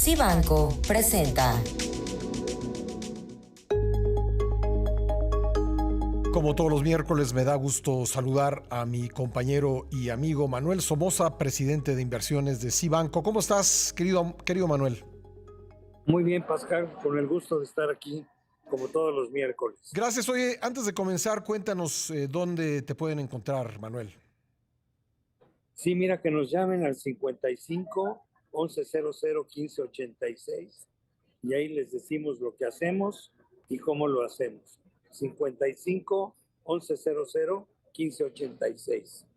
Cibanco presenta. Como todos los miércoles, me da gusto saludar a mi compañero y amigo Manuel Somoza, presidente de inversiones de Cibanco. ¿Cómo estás, querido Manuel? Muy bien, Pascal, con el gusto de estar aquí, como todos los miércoles. Gracias. Oye, antes de comenzar, cuéntanos dónde te pueden encontrar, Manuel. Sí, mira, que nos llamen al 55 1100 1586 y ahí les decimos lo que hacemos y cómo lo hacemos. 55 1100 1586.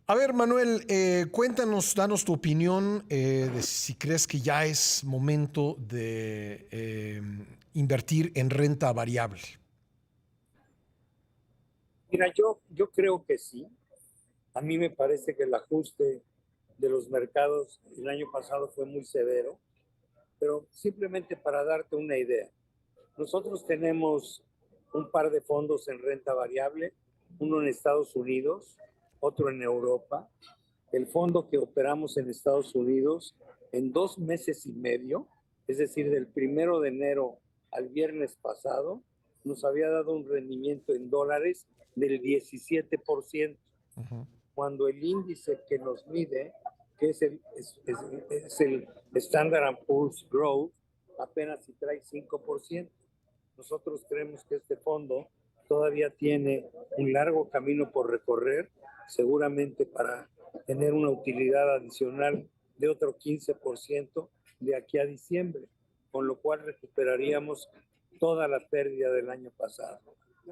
A ver, Manuel, cuéntanos, danos tu opinión de si crees que ya es momento de invertir en renta variable. Mira, yo creo que sí. A mí me parece que el ajuste de los mercados el año pasado fue muy severo, pero simplemente para darte una idea, nosotros tenemos un par de fondos en renta variable, uno en Estados Unidos, otro en Europa. El fondo que operamos en Estados Unidos en 2 meses y medio, es decir, del 1 de enero al viernes pasado, nos había dado un rendimiento en dólares del 17%. Uh-huh. Cuando el índice que nos mide, que es el Standard & Poor's Growth, apenas si trae 5%. Nosotros creemos que este fondo todavía tiene un largo camino por recorrer, seguramente para tener una utilidad adicional de otro 15% de aquí a diciembre, con lo cual recuperaríamos toda la pérdida del año pasado.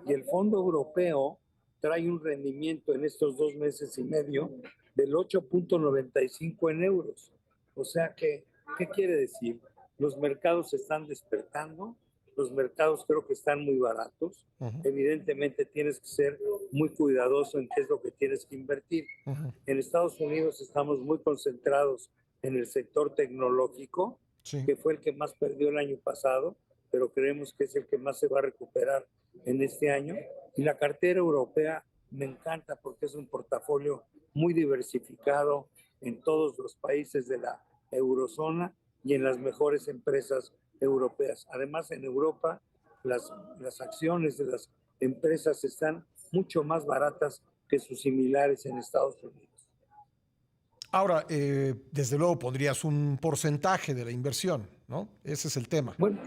Y el fondo europeo trae un rendimiento en estos 2 meses y medio del 8.95 en euros. O sea que, ¿qué quiere decir? Los mercados se están despertando, los mercados creo que están muy baratos. Uh-huh. Evidentemente tienes que ser muy cuidadoso en qué es lo que tienes que invertir. Uh-huh. En Estados Unidos estamos muy concentrados en el sector tecnológico, sí, que fue el que más perdió el año pasado, pero creemos que es el que más se va a recuperar en este año. Y la cartera europea me encanta porque es un portafolio muy diversificado en todos los países de la eurozona y en las mejores empresas europeas. Además, en Europa las acciones de las empresas están mucho más baratas que sus similares en Estados Unidos. Ahora, desde luego pondrías un porcentaje de la inversión, ¿no? Ese es el tema. Bueno,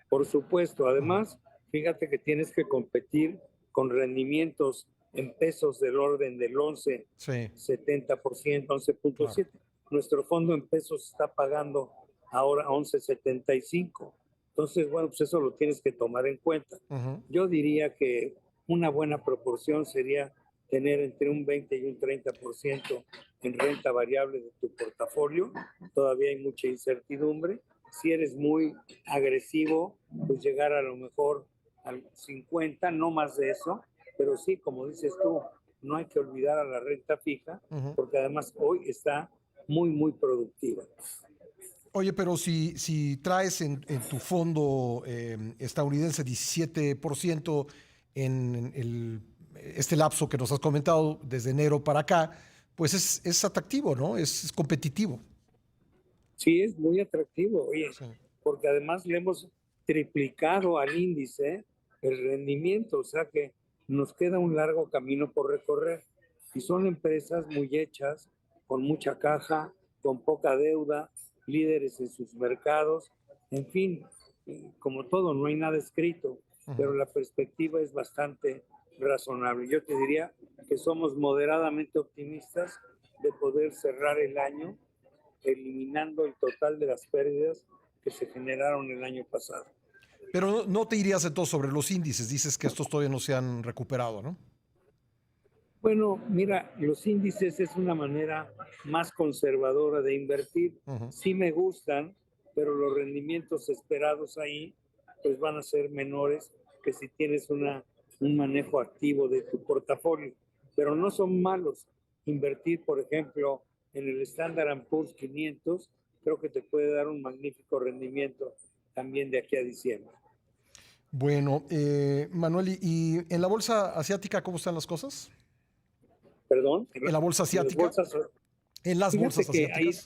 por supuesto. Además, fíjate que tienes que competir con rendimientos en pesos del orden del 11, sí, 70%, 11.7. Claro. Nuestro fondo en pesos está pagando ahora 11.75. Entonces, bueno, pues eso lo tienes que tomar en cuenta. Uh-huh. Yo diría que una buena proporción sería tener entre un 20 y un 30% en renta variable de tu portafolio. Todavía hay mucha incertidumbre. Si eres muy agresivo, pues llegar a lo mejor al 50, no más de eso. Pero sí, como dices tú, no hay que olvidar a la renta fija, uh-huh, porque además hoy está muy, muy productiva. Oye, pero si traes en tu fondo estadounidense 17% en este lapso que nos has comentado desde enero para acá, pues es atractivo, ¿no? Es competitivo. Sí, es muy atractivo, oye, sí, porque además le hemos triplicado al índice el rendimiento, o sea que nos queda un largo camino por recorrer. Y son empresas muy hechas, con mucha caja, con poca deuda, líderes en sus mercados, en fin, como todo, no hay nada escrito, pero la perspectiva es bastante razonable. Yo te diría que somos moderadamente optimistas de poder cerrar el año eliminando el total de las pérdidas que se generaron el año pasado. Pero no te irías entonces sobre los índices, dices que estos todavía no se han recuperado, ¿no? Bueno, mira, los índices es una manera más conservadora de invertir. Uh-huh. Sí me gustan, pero los rendimientos esperados ahí pues van a ser menores que si tienes un manejo activo de tu portafolio. Pero no son malos. Invertir, por ejemplo, en el Standard & Poor's 500, creo que te puede dar un magnífico rendimiento también de aquí a diciembre. Bueno, Manuel, ¿y en la bolsa asiática cómo están las cosas? ¿Perdón? ¿En la bolsa asiática? En las bolsas asiáticas.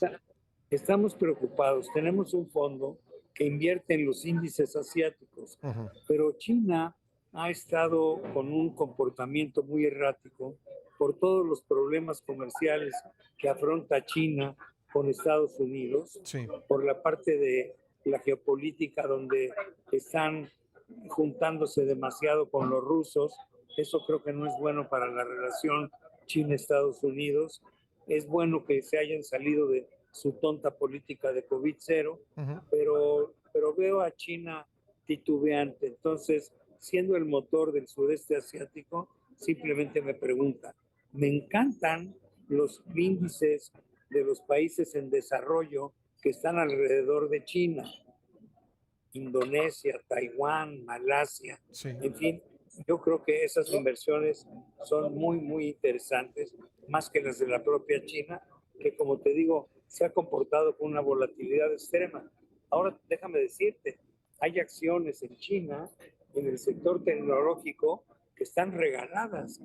Estamos preocupados. Tenemos un fondo que invierte en los índices asiáticos, pero China ha estado con un comportamiento muy errático por todos los problemas comerciales que afronta China con Estados Unidos, Sí. por la parte de la geopolítica donde están juntándose demasiado con los rusos. Eso creo que no es bueno para la relación China-Estados Unidos. Es bueno que se hayan salido de su tonta política de COVID-0, pero veo a China titubeante. Entonces, siendo el motor del sureste asiático, simplemente me pregunta. Me encantan los índices de los países en desarrollo que están alrededor de China. Indonesia, Taiwán, Malasia, Sí. En fin, yo creo que esas inversiones son muy, muy interesantes, más que las de la propia China, que como te digo, se ha comportado con una volatilidad extrema. Ahora, déjame decirte, hay acciones en China, en el sector tecnológico, que están regaladas.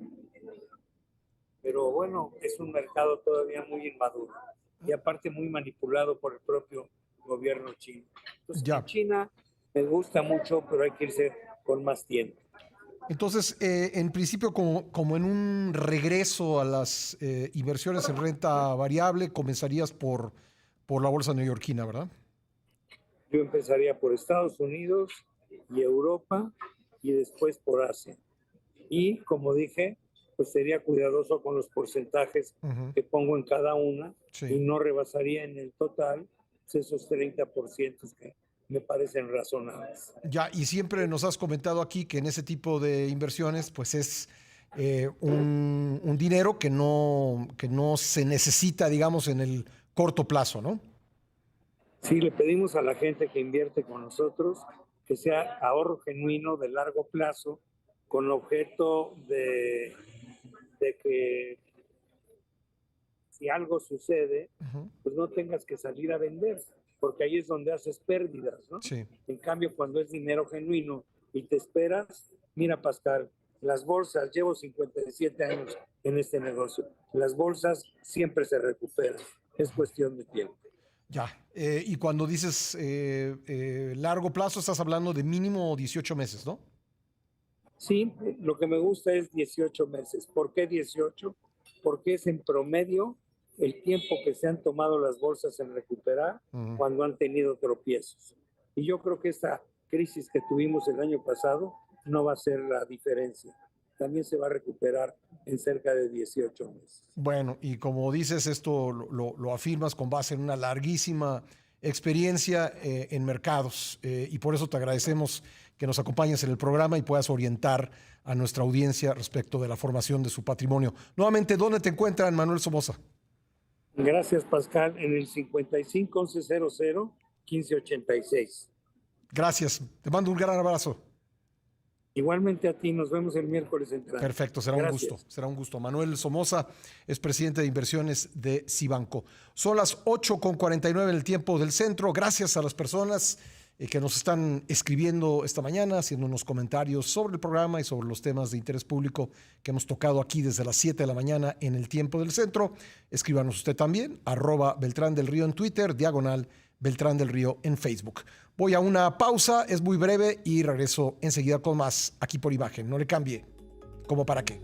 Pero bueno, es un mercado todavía muy inmaduro y aparte muy manipulado por el propio gobierno chino. Entonces, Ya. en China me gusta mucho, pero hay que irse con más tiempo. Entonces, en principio, como en un regreso a las inversiones en renta variable, comenzarías por la bolsa neoyorquina, ¿verdad? Yo empezaría por Estados Unidos y Europa y después por Asia. Y como dije, pues sería cuidadoso con los porcentajes que pongo en cada una y no rebasaría en el total esos 30% que me parecen razonables. Ya, y siempre nos has comentado aquí que en ese tipo de inversiones, pues es un dinero que no se necesita, digamos, en el corto plazo, ¿no? Sí, le pedimos a la gente que invierte con nosotros que sea ahorro genuino de largo plazo con objeto de que si algo sucede, pues no tengas que salir a vender, porque ahí es donde haces pérdidas, ¿no? Sí. En cambio, cuando es dinero genuino y te esperas, mira, Pascal, las bolsas, llevo 57 años en este negocio, las bolsas siempre se recuperan, es cuestión de tiempo. Ya, y cuando dices largo plazo, estás hablando de mínimo 18 meses, ¿no? Sí, lo que me gusta es 18 meses. ¿Por qué 18? Porque es en promedio el tiempo que se han tomado las bolsas en recuperar cuando han tenido tropiezos. Y yo creo que esta crisis que tuvimos el año pasado no va a ser la diferencia. También se va a recuperar en cerca de 18 meses. Bueno, y como dices, esto lo afirmas con base en una larguísima experiencia en mercados y por eso te agradecemos que nos acompañes en el programa y puedas orientar a nuestra audiencia respecto de la formación de su patrimonio. Nuevamente, ¿dónde te encuentran, Manuel Somoza? Gracias, Pascal, en el 55 11 00 15 86. Gracias, te mando un gran abrazo. Igualmente a ti, nos vemos el miércoles entrante. Perfecto, será un gusto, será un gusto. Manuel Somoza es presidente de inversiones de Cibanco. Son las 8:49 en el tiempo del centro. Gracias a las personas que nos están escribiendo esta mañana, haciéndonos comentarios sobre el programa y sobre los temas de interés público que hemos tocado aquí desde las 7 de la mañana en el tiempo del centro. Escríbanos usted también, @Beltrán del Río en Twitter, /Beltrán del Río en Facebook. Voy a una pausa, es muy breve y regreso enseguida con más aquí por Imagen. No le cambie, ¿como para qué?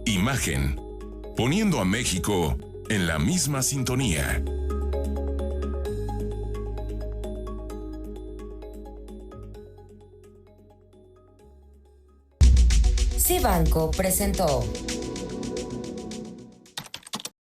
Imagen, poniendo a México en la misma sintonía. Cibanco presentó